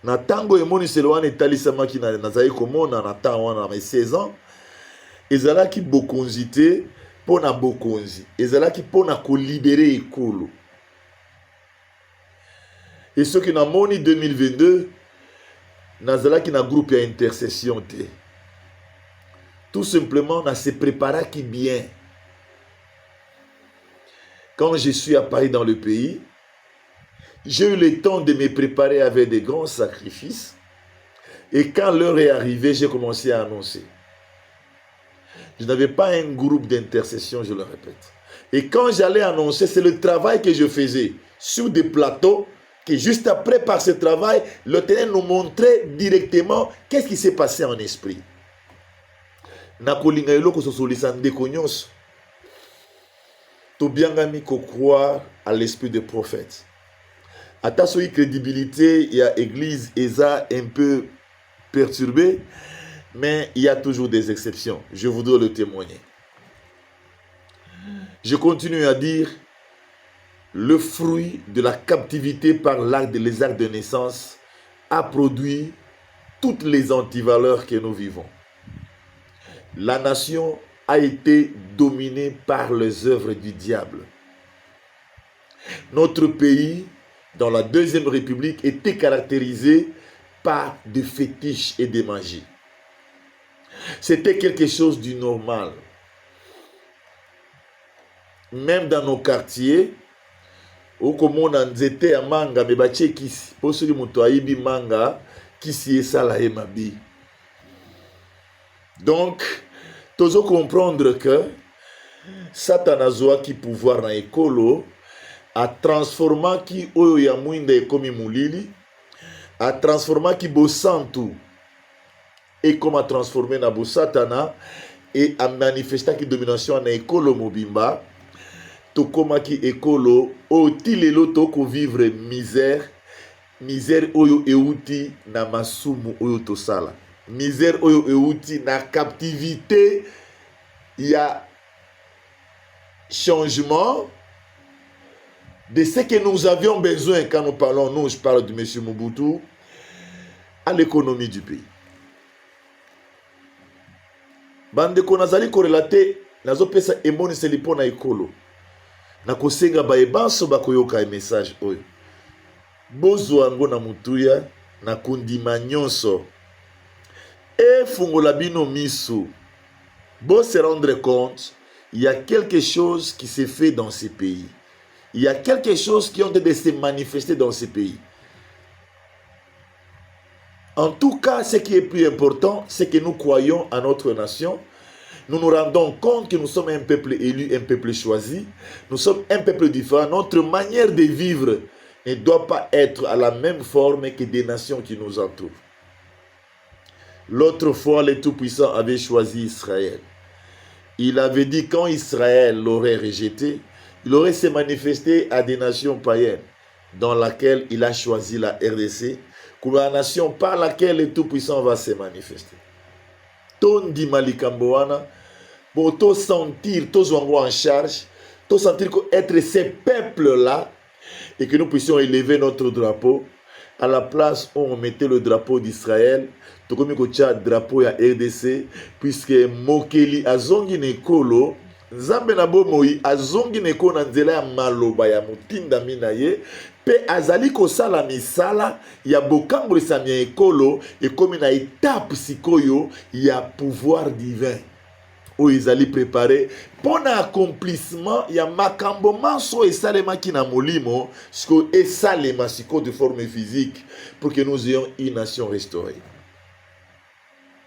Na tango emoni selwane etalisamaki nazali komona na tango wana na 16 ans, ezalaki bokonzi te pona bokonzi, ezalaki pona kolibere ekolo. Et ce qui namoni 2022, nazalaki na groupe ya intercession te. Tout simplement, na se préparaki bien. Quand je suis apparu dans le pays, j'ai eu le temps de me préparer avec des grands sacrifices. Et quand l'heure est arrivée, j'ai commencé à annoncer. Je n'avais pas un groupe d'intercession, je le répète. Et quand j'allais annoncer, c'est le travail que je faisais sur des plateaux, que juste après, par ce travail, l'Éternel nous montrait directement qu'est-ce qui s'est passé en esprit. Nakolinga eloko sosolisa ndeko nyonso. Tobiangami ko croire à l'esprit des prophètes. Ata soki crédibilité, il y a église eza un peu perturbée, mais il y a toujours des exceptions. Je voudrais le témoigner. Je continue à dire, le fruit de la captivité par les actes de naissance a produit toutes les antivaleurs que nous vivons. La nation a été dominée par les œuvres du diable. Notre pays, dans la Deuxième République, était caractérisé par des fétiches et des magies. C'était quelque chose du normal. Même dans nos quartiers, au komona nzete ya manga bebache kisi, posuli muto aibi manga kisi esala emabi. Donc, tozo comprendre que Satan a qui pouvoir na ekolo a transformé qui oyo ya mwinde ekomi mulili, a transformé qui bosantu et comme a transformé na bosatana et a manifesté qui domination na ekolo mobimba. tokomaki ekolo oti lelo toko vivre misère oyo euti na masumu oyo tosala, misère oyo euti na captivité, ya changement de ce que nous avions besoin quand nous parlons, nous je parle de M. Mobutu, à l'économie du pays. Bandeko nazali korelate nazopesa emoniseli mpo na ekolo na kosenga bayebanso bakoyoka message oyo bozwa yango na mutuya na kondima nyonso efungola bino miso bo se rendre compte il y a quelque chose qui s'est fait dans ces pays, il y a quelque chose qui ont de se manifester dans ces pays. En tout cas, ce qui est plus important, c'est que nous croyons à notre nation. Nous nous rendons compte que nous sommes un peuple élu, un peuple choisi. Nous sommes un peuple différent. Notre manière de vivre ne doit pas être à la même forme que des nations qui nous entourent. L'autre fois, le Tout-Puissant avait choisi Israël. Il avait dit quand Israël l'aurait rejeté, il aurait se manifesté à des nations païennes dans laquelle il a choisi la RDC, comme la nation par laquelle le Tout-Puissant va se manifester. Tondi Malikamboana, pour tout sentir, tous en charge, tout sentir être ces peuples-là et que nous puissions élever notre drapeau à la place où on mettait le drapeau d'Israël, tout comme le drapeau ya RDC, puisque Mokeli azongi nekolo, Nzambe na bomoi azongi neko na nzela ya maloba ya mutinda minaye, pe azali kosala misala ya bokangolisa mia ekolo ekomi na étape sikoyo ya pouvoir divin oyo ezali préparé pour accomplissement ya makambo manso esalemaki na molimo siko esalema siko de forme physique pour que nous ayons une nation restaurée.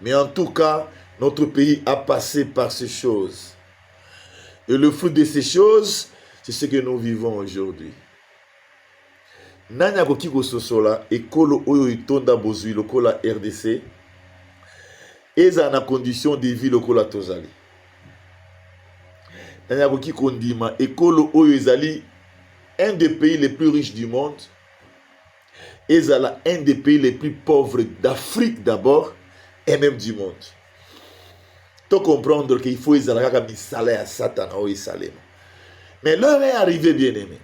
Mais en tout cas, notre pays a passé par ces choses. Et le fruit de ces choses, c'est ce que nous vivons aujourd'hui. Nani akoki kososola ekolo oyo itonda bozwi lokola RDC eza na condition de vie lokola tozali. Nani akoki kondima ekolo oyo ezali un des pays les plus riches du monde, ezala un des pays les plus pauvres d'Afrique d'abord et même du monde. Tu comprendre qu'il faut ezala kaka misala ya Satan oyo esalema. Mais l'heure est arrivée, bien-aimé.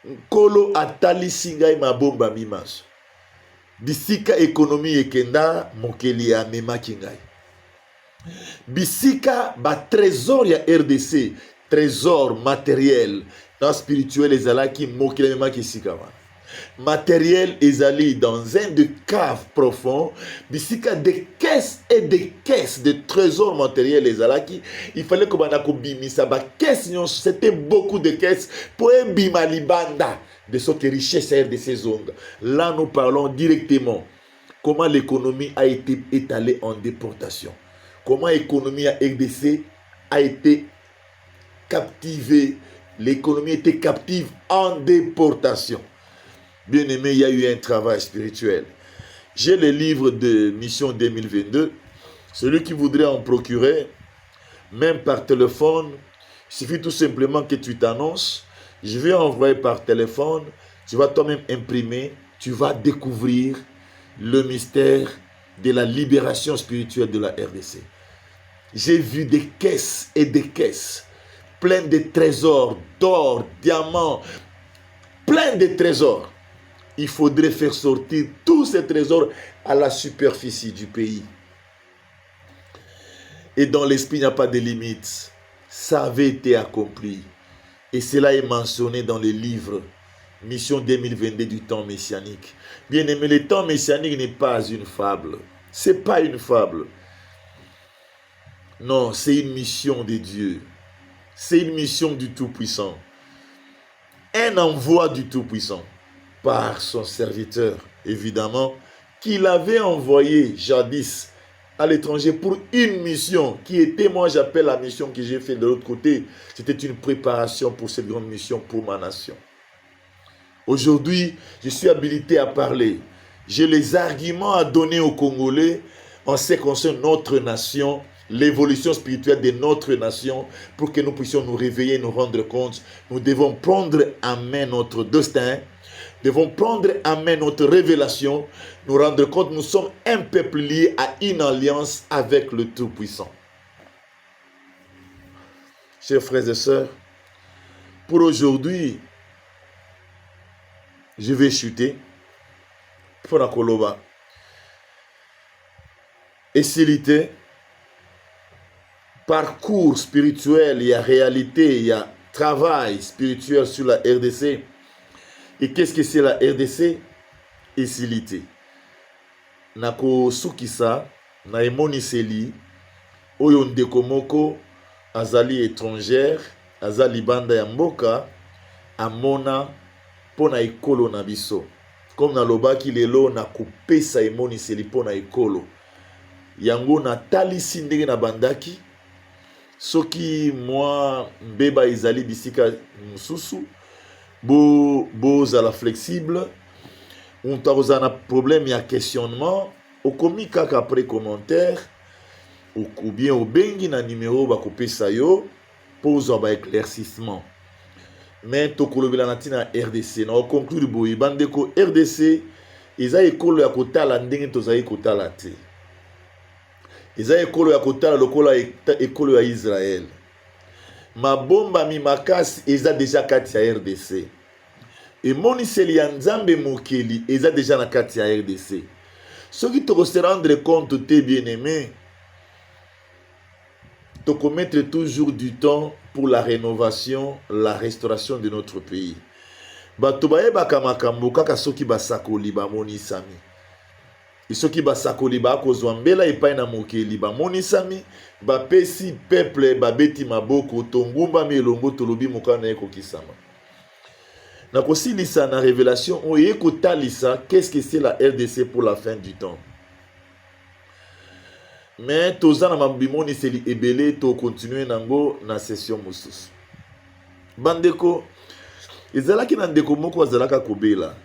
Nkolo atalisi ngai mabomba mimaso. Bisika économie ekenda mokeli ya memaki ngai. Bisika ba trésor ya RDC, trésor matériel, non spirituel ezalaki mokeli ya memaki sika wana. Matériel ezali dans un de caves profonds, bisika des caisses et des caisses de trésors matériels ezalaki, il fallait que banako bimisa ba caisses, c'était beaucoup de caisses pour bima libanda de cette richesse de ces ondes. Là nous parlons directement comment l'économie a été étalée en déportation. Comment l'économie à RDC a été captivée, l'économie était captive en déportation. Bien aimé, il y a eu un travail spirituel. J'ai le livre de Mission 2022. Celui qui voudrait en procurer, même par téléphone, il suffit tout simplement que tu t'annonces. Je vais envoyer par téléphone. Tu vas toi-même imprimer. Tu vas découvrir le mystère de la libération spirituelle de la RDC. J'ai vu des caisses et des caisses pleines de trésors, d'or, diamants, plein de trésors. Il faudrait faire sortir tous ces trésors à la superficie du pays. Et dans l'esprit, il n'y a pas de limite. Ça avait été accompli. Et cela est mentionné dans les livres Mission 2022 du temps messianique. Bien aimé, le temps messianique n'est pas une fable. Ce n'est pas une fable. Non, c'est une mission de Dieu. C'est une mission du Tout-Puissant. Un envoi du Tout-Puissant. Par son serviteur, évidemment, qu'il avait envoyé jadis à l'étranger pour une mission qui était, moi j'appelle la mission que j'ai faite de l'autre côté, c'était une préparation pour cette grande mission pour ma nation. Aujourd'hui, je suis habilité à parler. J'ai les arguments à donner aux Congolais en ce qui concerne notre nation l'évolution spirituelle de notre nation pour que nous puissions nous réveiller, nous rendre compte. Nous devons prendre en main notre destin, devons prendre en main notre révélation, nous rendre compte que nous sommes un peuple lié à une alliance avec le Tout-Puissant. Chers frères et sœurs, pour aujourd'hui, je vais chuter pour la Koloba. Et s'il parcours spirituel, il y a réalité, il y a travail spirituel sur la RDC. Et qu'est-ce que c'est la RDC? Et s'il Nako Sukisa, na emoniseli, oyo ndeko moko, azali étrangère, azali banda ya mboka, amona pona ekolo na biso. Comme na lobaki lelo na kopesa emoniseli pona ekolo. Yango na talisi ndenge na bandaki, soki moi mbeba izali bisika mususu, bo zala flexible, on a un problème, il y a questionnement, au komi kaka après commentaire, ou bien au bengi na numéro ba kopesa yo, pose ba éclaircissement. Mais to kolobela natina RDC, na conclure boyi bandeko RDC, eza ekolo ya kotala ndenge tozali kotala te. Eza ekolo ya kotala lokola ekolo ya Israël. Mabomba mi makasi eza déjà kati ya RDC. Et moniseli ya nzambe mokeli eza déjà na kati ya RDC. Soki toko se rendre compte te bien-aimé, toko mettre toujours du temps pour la rénovation, la restauration de notre pays. Bato bayebaka makambo kaka soki basakoli bamonisami. Et soki basakoli bakozwa mbela epai na mokeli bamonisami, bapesi peuple babeti maboko tongumba melongo tolobi mokana ekokisama. Na kosilisa na révélation oye kotalisa qu'est-ce que c'est la RDC pour la fin du temps. Mais toza na mabimoni seli ebele to continuer nango na session mosusu. Bandeko ezalaki na ndeko moko azalaka kobela.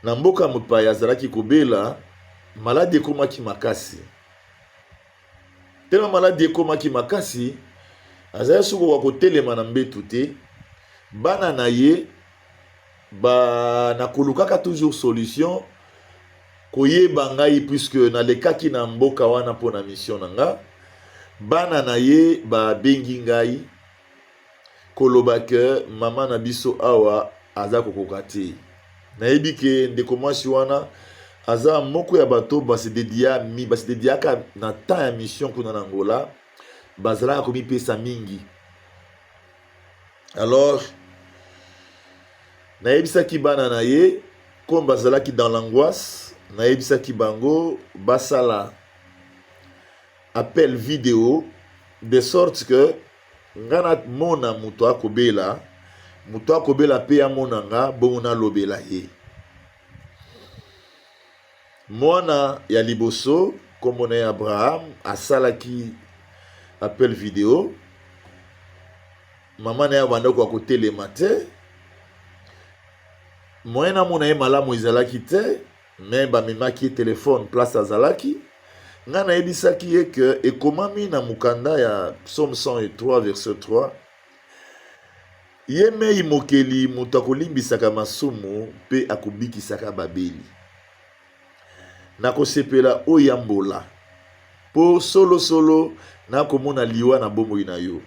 Na mboka mopaya azalaki kobela, maladi ekomaki makasi. Tellement maladi ekomaki makasi, azalaki soko wa kotelema na mbetu te. Bana na ye ba na kolukaka toujours solution koyeba ngai puisque na lekaki na mboka wana po na mission nanga. Bana na ye ba bengi ngai koloba ke mama na biso awa aza kokoka te. Nayebi ke ndeko mwasi wana aza moko ya bato basi dediaka na temps ya mission kuna na Angola bazalaka komipesa mingi. Alors nayebisaki bana na ye comme bazalaki dans l'angoisse, nayebisaki bango basala appel vidéo de sorte que ngana mona muto akobela pe ya monanga bongo lobela ye. Mwana ya liboso comme on est Abraham asalaki appel vidéo, maman na ya banda kwa kotelema te. Moyena mona ye malamu ezalaki te, mais bamemaki téléphone place azalaki. Nga na yebisaki ye ke ekomami na mukanda ya Psaume 103 verset 3. Ye mei mokeli mutu akolimbisaka masumu pe akobikisaka babeli. Nakosepela oyambola po solo nakomona liwa na bomoi na yo.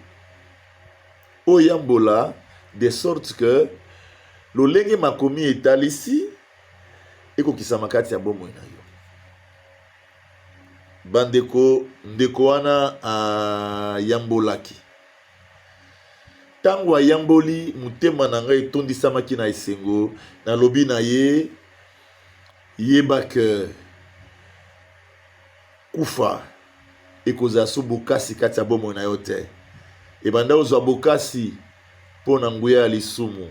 Oyambola de sorte que lolenge makomi etalisi ekokisama kati ya bomoi na yo. Bandeko ndeko wana ayambolaki. Tango ayamboli mutema na ngai etondisamaki na esengo, na lobi na ye yeba ke kufa ekozala so bokasi kati ya bomoi na yo te. Ebanda ozwa bokasi mpo na nguya ya lisumu.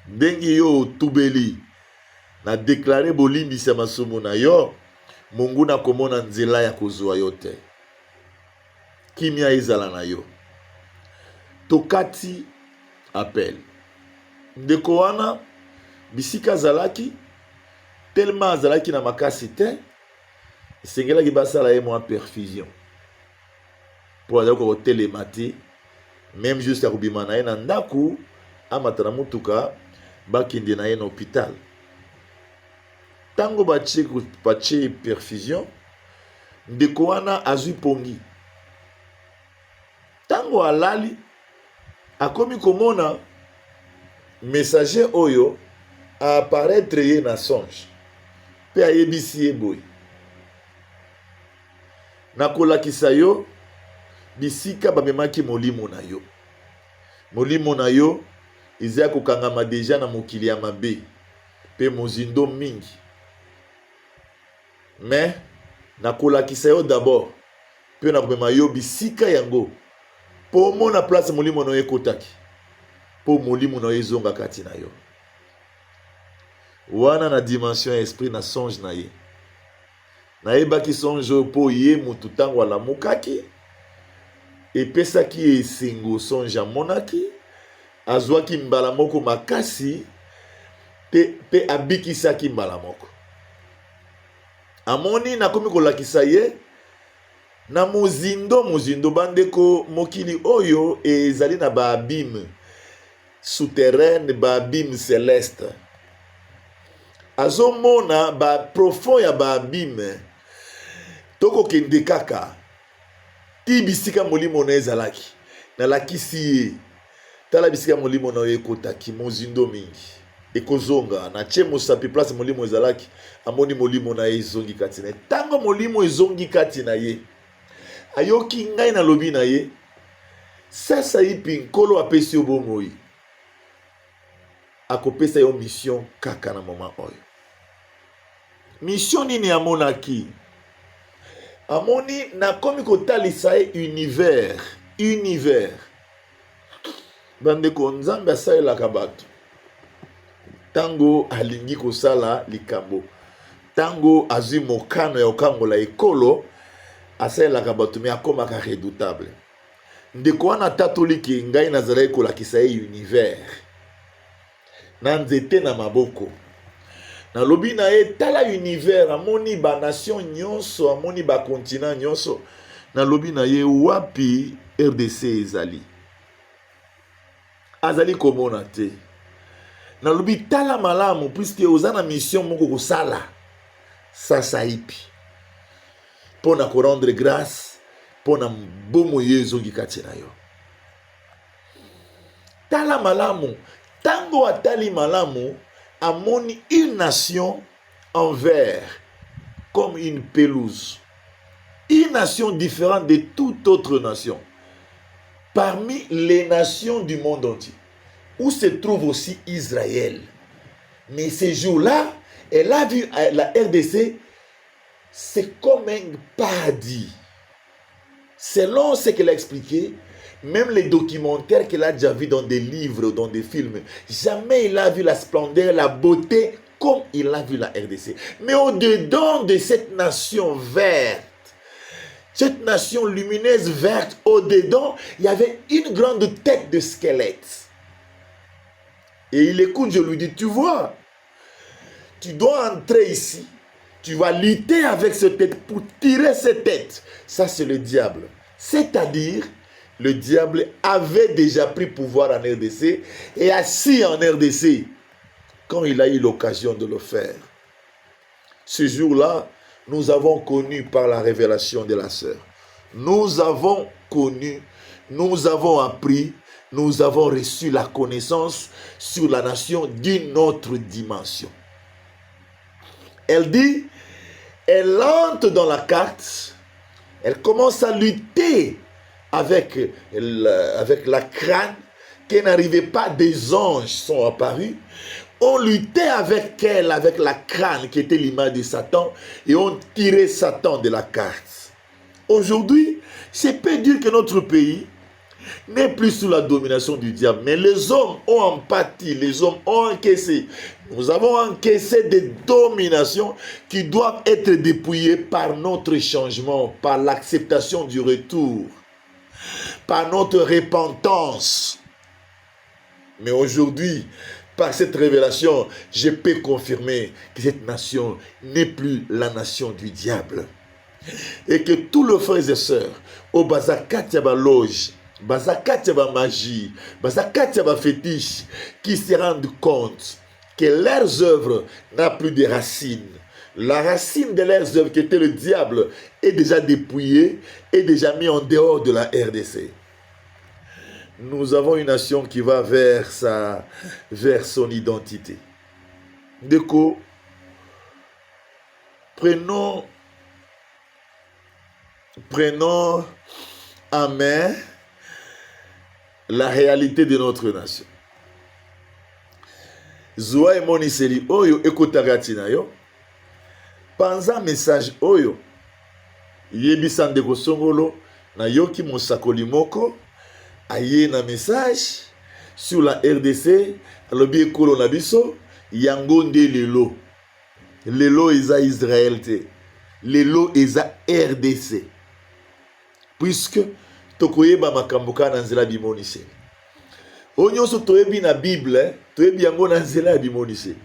Ndenge yo tubeli na déclarer bolimbisa masumu na yo, Mungu na komona nzela ya kozwa yo te. Kimia ezala na yo. Tokati appel. Ndeko wana bisika zalaki tellement azalaki na makasi te, esengelaki basala ye mwa perfusion mpo azali kotelema te, même juste ya kobima na ye na ndako amata na motuka bakende na ye na hôpital. Ntango batie perfusion, ndeko wana azwi pongi. Ntango alali akomi komona messager oyo apparaître ye na songe mpe ayebisi ye boye: nakolakisa yo bisika bamemaki molimo na yo. Molimo na yo eza ya kokangama deja na mokili ya mabe mpe mozindo mingi, mais nakolakisa yo d'abord mpe nakomema yo bisika yango mpo omona place molimo na yo ekotaki, mpo molimo na yo ezonga kati na yo. Wana na dimension ya esprit na songe na ye, nayebaki songe oyo mpo ye mutu ntango alamukaki epesaki ye esengo songe amonaki, azwaki mbala moko makasi mpe abikisaki mbala moko. Amoni nakomi kolakisa ye na mozindo bandeko, mokili oyo ezali na baabime souterraine, baabime céleste. Azomona baprofond ya baabime tokokende kaka ti bisika molimo na ezalaki. Nalakisi ye tala bisika molimo na ekotaki, mozindo mingi ekozonga na tie mosapi place molimo ezalaki, amoni molimo na ye ezongi kati na ye. Ntango molimo ezongi kati na ye, ayoki ngai na lobi na ye: sasa ipi nkolo apesi yo bomoi, akopesa yo mission kaka na moment oyo. Mission nini amonaki? Amoni nakomi kotalisa ye univers. Bandeko, Nzambe asalelaka bato tango alingi kosala likambo, tango azwi mokano ya kokangola ekolo, asalelaka bato me akomaka redoutable. Ndeko wana tatoliki ngai nazalaki kolakisa ye univers na nzete na maboko. Nalobi na ye tala univers, amoni ba nation nyonso, amoni ba continent nyonso. Nalobi na ye wapi RDC ezali? Azali komona te. Nalobi tala malamu puisque oza na mission moko kosala. Sasa ipi pona ko rendre grâce pona bomo yezongi kati na yo. Tala malamu, tango atali malamu, amoni une nation en vert comme une pelouse. Une nation différente de toute autre nation. Parmi les nations du monde entier, où se trouve aussi Israël. Mais ces jours-là, elle a vu la RDC, c'est comme un paradis. Selon ce qu'elle a expliqué, même les documentaires qu'elle a déjà vus dans des livres, dans des films, jamais il a vu la splendeur, la beauté comme il a vu la RDC. Mais au-dedans de cette nation verte, cette nation lumineuse verte, au-dedans, il y avait une grande tête de squelette. Et il écoute, je lui dis, tu vois, tu dois entrer ici, tu vas lutter avec cette tête pour tirer cette tête. Ça, c'est le diable. C'est-à-dire, le diable avait déjà pris pouvoir en RDC et assis en RDC quand il a eu l'occasion de le faire. Ce jour-là, nous avons connu par la révélation de la sœur. Nous avons connu, nous avons appris, nous avons reçu la connaissance sur la nation d'une autre dimension. Elle dit, elle entre dans la carte, elle commence à lutter avec la crâne, qu'elle n'arrivait pas, des anges sont apparus. On luttait avec elle, avec la crâne qui était l'image de Satan, et on tirait Satan de la carte. Aujourd'hui, c'est peu dire que notre pays n'est plus sous la domination du diable, mais les hommes ont empathie, les hommes ont encaissé. Nous avons encaissé des dominations qui doivent être dépouillées par notre changement, par l'acceptation du retour, par notre repentance. Mais aujourd'hui, par cette révélation, je peux confirmer que cette nation n'est plus la nation du diable. Et que tous les frères et sœurs, au bazakati ya ba loge, bazakati ya ba magie, bazakati ya ba fétiche, qui se rendent compte que leurs œuvres n'ont plus de racines. La racine de leurs œuvres, qui était le diable, est déjà dépouillée, est déjà mis en dehors de la RDC. Nous avons une nation qui va vers son identité. Déco, prenons en main la réalité de notre nation. Zoa et Moniseli Oyo ekotagati na yo. Panza message Oyo. Yebisande ko songolo na yoki mosakoli moko. Aye na message sur la RDC. Alobi ekolo na biso. Yango nde lelo. Lelo eza Israël te. Lelo eza RDC. Puisque tokoyeba makambo ka na nzela bimonise. Onyoso toyebi na Bible, toyebi yango na nzela bimonise.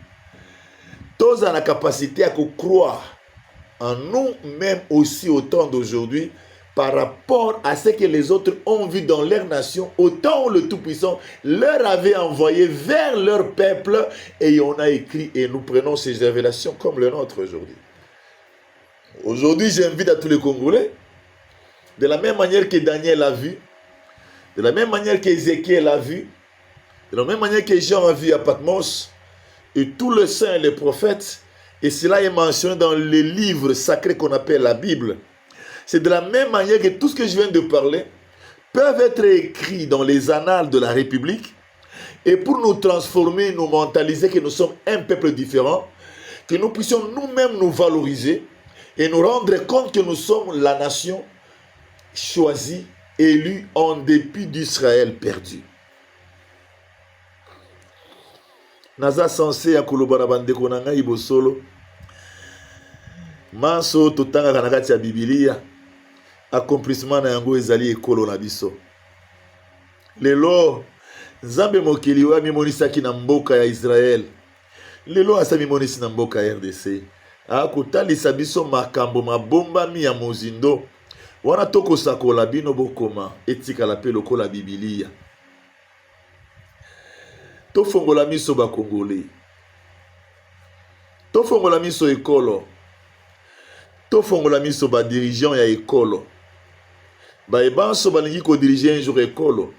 Toza na capacité à croire en nous-mêmes aussi au temps d'aujourd'hui par rapport à ce que les autres ont vu dans leur nation, autant le Tout-Puissant leur avait envoyé vers leur peuple et on a écrit et nous prenons ces révélations comme le nôtre aujourd'hui. Aujourd'hui, j'invite à tous les Congolais, de la même manière que Daniel a vu, de la même manière qu'Ézéchiel a vu, de la même manière que Jean a vu à Patmos, et tous les saints et les prophètes, et cela est mentionné dans les livres sacrés qu'on appelle la Bible. C'est de la même manière que tout ce que je viens de parler peuvent être écrits dans les annales de la République, et pour nous transformer, nous mentaliser que nous sommes un peuple différent, que nous puissions nous-mêmes nous valoriser, et nous rendre compte que nous sommes la nation choisi, élu en dépit d'Israël perdu. Naza censé akoloba na bandeko na ngai bosolo. Manso totanga na kati ya Biblia. Accomplissement na yango ezali ekolo na biso. Lelo Nzambe mokili wa mimonisaki na mboka ya Israël. Lelo asa mimonisi na mboka ya RDC. Akotalisa biso makambo mabombami ya mozindo. Wana toko sakola bino bokoma etikala pe lokola Biblia. Tofongola miso ba Congolais. Tofongola miso ekolo. Tofongola miso ba dirigeant ya ekolo. Ba ebanso balingi ko diriger un jour ekolo.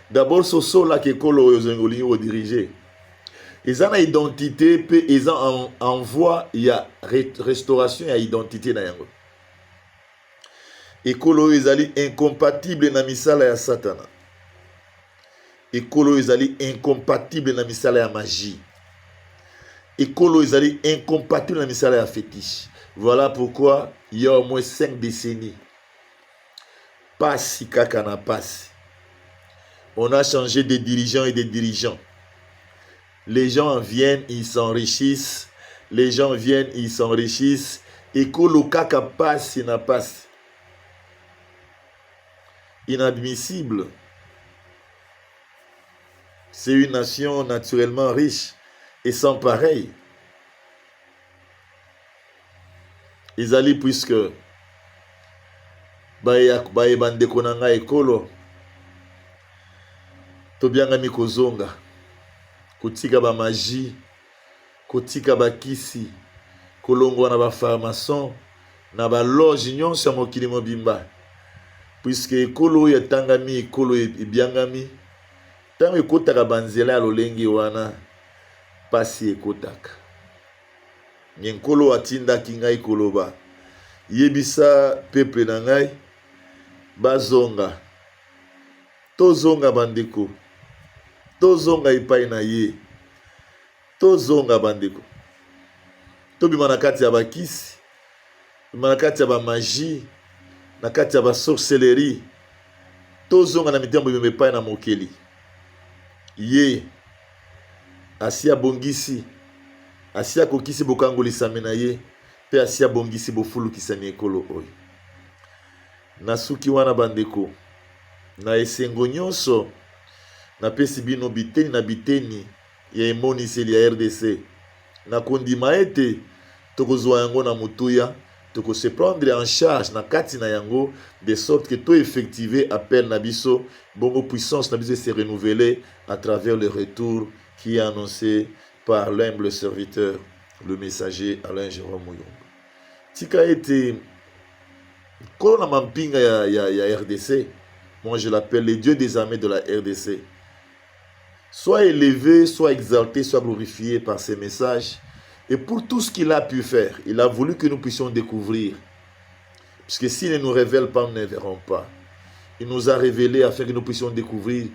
D'abord soso la ke ekolo oyo zengolingi ko diriger. Ezana identité pe eza envoi ya restauration ya identité na yango. Ekolo ezali incompatible na misala ya Satana. Ekolo ezali incompatible na misala ya magie. Ekolo ezali incompatible na misala ya fétiche. Voilà pourquoi il y a au moins 5 décennies. Passi kaka na passi. On a changé de dirigeants et de dirigeants. Les gens viennent, ils s'enrichissent. Les gens viennent, ils s'enrichissent. Ekolo kaka passi na passi. Inadmissible. C'est une nation naturellement riche et sans pareil. Izali puisque baye bandeko na nga ekolo tobianga mikozonga kotika ba magie kotika ba kisi kolongwa na ba pharmacien na ba loge nyonso ya mokili mobimba puisque ekolo ya tangami ekolo ebiangami tango ekotaka banzela ya lolenge wana pasi ekotaka nyenkolo atindaki ngai koloba yebisa peuple na ngai bazonga tozonga bandeko tozonga epai na ye tozonga bandeko tobima na kati ya bakisi tobima na kati ya bamagie na kati ya basorcellerie tozonga na mitembo bima epai na mokeli ye asi abongisi asi akokisi bokangolisami na ye pe asi abongisi bofulukisami ekolo oyo na suki wana bandeko na esengo nyonso napesi bino biteni na biteni ya emoniseli ya RDC na kondima ete tokozwa yango na mutuya de se prendre en charge na kati na yango, de sorte que tout effectiver appel na biso, bongo puissance na biso se renouveler à travers le retour qui est annoncé par l'humble serviteur, le messager Alain Jérôme Muyongo. Tika été kolona mampinga ya RDC, moi je l'appelle les dieux des armées de la RDC. Soit élevé, soit exalté, soit glorifié par ces messages. Et pour tout ce qu'il a pu faire, il a voulu que nous puissions découvrir. Puisque s'il ne nous révèle pas, nous ne verrons pas. Il nous a révélé afin que nous puissions découvrir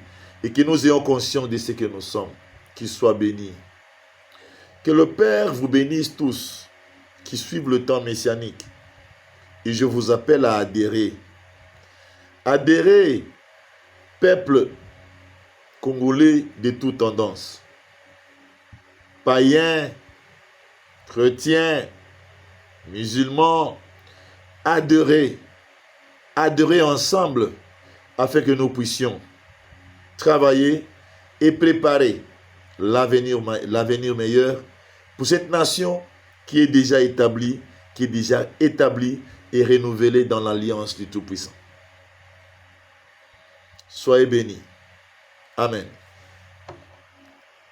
et que nous ayons conscience de ce que nous sommes. Qu'il soit béni. Que le Père vous bénisse tous qui suivent le temps messianique. Et je vous appelle à adhérer. Adhérer, peuple congolais de toute tendance. Païens, chrétiens, musulmans, adhérer ensemble afin que nous puissions travailler et préparer l'avenir meilleur pour cette nation qui est déjà établie et renouvelée dans l'alliance du Tout-Puissant. Soyez bénis. Amen.